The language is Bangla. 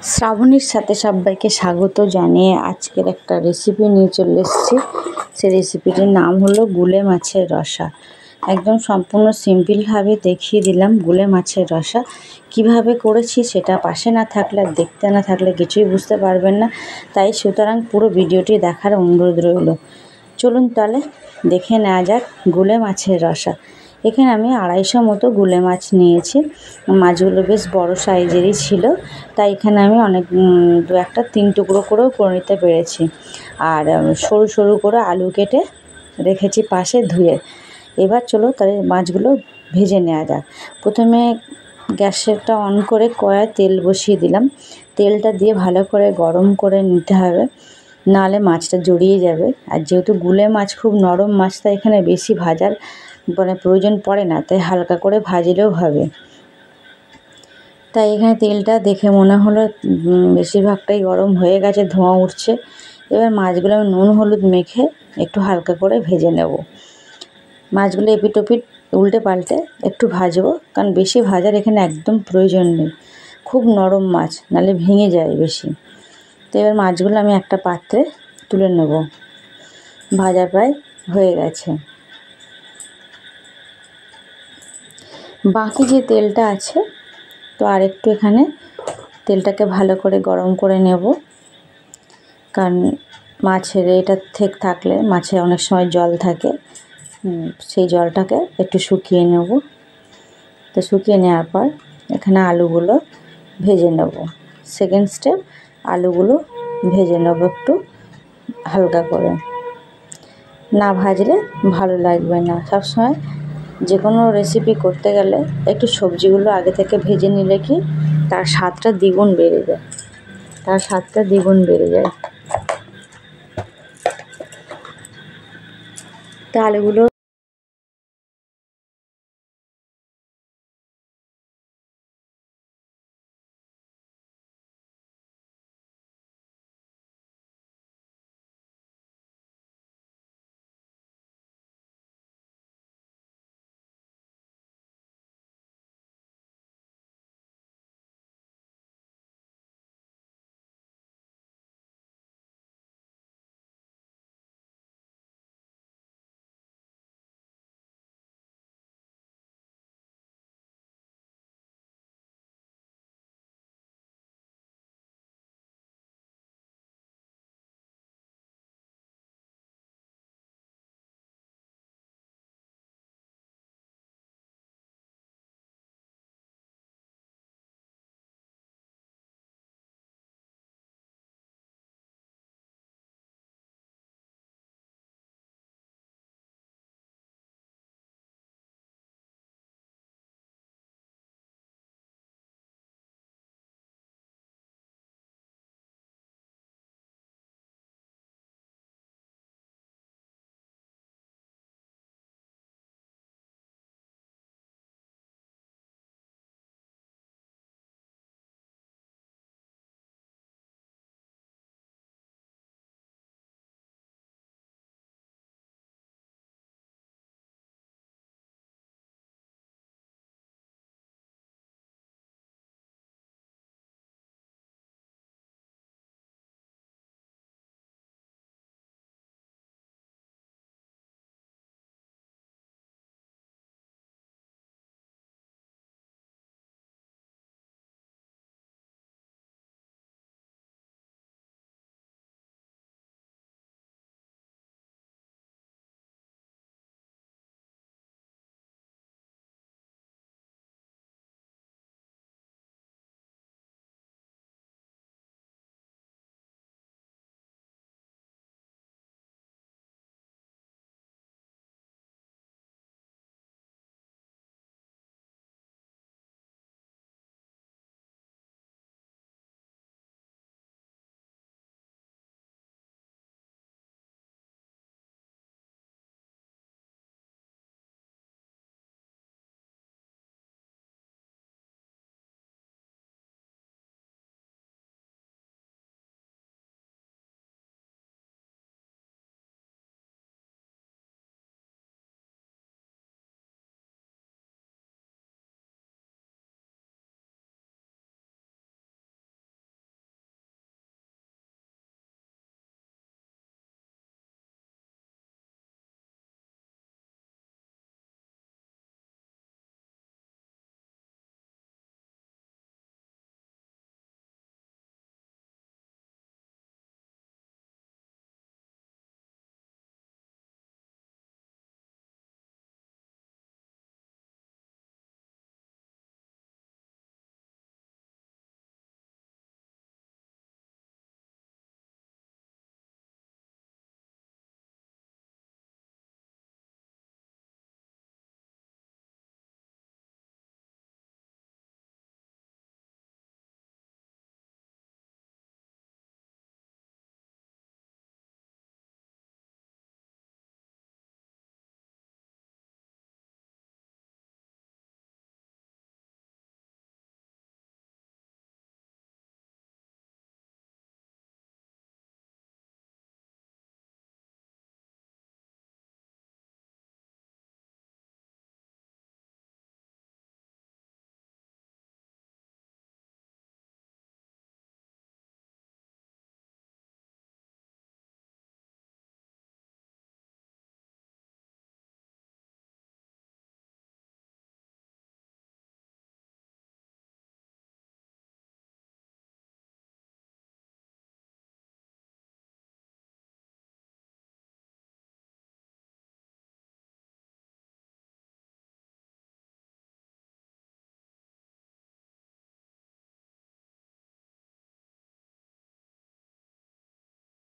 শ্রাবণীর সাথে সবাইকে স্বাগত জানিয়ে আজকের একটা রেসিপি নিয়ে চলে এসেছি। সেই রেসিপিটির নাম হলো গুলে মাছের রসা। একদম সম্পূর্ণ সিম্পলভাবে দেখিয়ে দিলাম গুলে মাছের রসা কিভাবে করেছি। সেটা পাশে না থাকলে আর দেখতে না থাকলে কিছুই বুঝতে পারবেন না, তাই সুতরাং পুরো ভিডিওটি দেখার অনুরোধ রইল। চলুন তাহলে দেখে নেওয়া যাক গুলে মাছের রসা। এখানে আমি 250 মতো গুলে মাছ নিয়েছি। মাছগুলো বেশ বড় সাইজেরই ছিল, তাই এখানে আমি অনেক 2-3 টুকরো করেও করে নিতে পেরেছি। আর সরু সরু করে আলু কেটে রেখেছি পাশে ধুয়ে। এবার চলো তাহলে মাছগুলো ভেজে নেওয়া যাক। প্রথমে গ্যাসটা অন করে কড়ায় তেল বসিয়ে দিলাম। তেলটা দিয়ে ভালো করে গরম করে নিতে হবে, নাহলে মাছটা জড়িয়ে যাবে। আর যেহেতু গুলে মাছ খুব নরম মাছ, তাই এখানে বেশি ভাজার প্রয়োজন পড়ে না, তাই হালকা করে ভাজলেও হবে। তাই এখানে তেলটা দেখে মনে হলো বেশিরভাগটাই গরম হয়ে গেছে, ধোঁয়া উঠছে। এবার মাছগুলো আমি নুন হলুদ মেখে একটু হালকা করে ভেজে নেব। মাছগুলো এপিট ওপিট উল্টে পাল্টে একটু ভাজবো, কারণ বেশি ভাজার এখানে একদম প্রয়োজন নেই। খুব নরম মাছ, নাহলে ভেঙে যায় বেশি। তো এবার মাছগুলো আমি একটা পাত্রে তুলে নেব। ভাজা প্রায় হয়ে গেছে। বাকি যে তেলটা আছে, তো আরেকটু এখানে তেলটাকে ভালো করে গরম করে নেব, কারণ মাছের এটা থাকলে মাছে অনেক সময় জল থাকে, সেই জলটাকে একটু শুকিয়ে নেব। তো শুকিয়ে নেওয়ার পর এখানে আলুগুলো ভেজে নেব। সেকেন্ড স্টেপ, আলুগুলো ভেজে নেব একটু হালকা করে। না ভাজলে ভালো লাগবে না। সবসময় যে কোনো রেসিপি করতে গেলে একটু সবজিগুলো আগে থেকে ভেজে নিলে কি তার স্বাদটা দ্বিগুণ বেড়ে যায়। তো আলুগুলো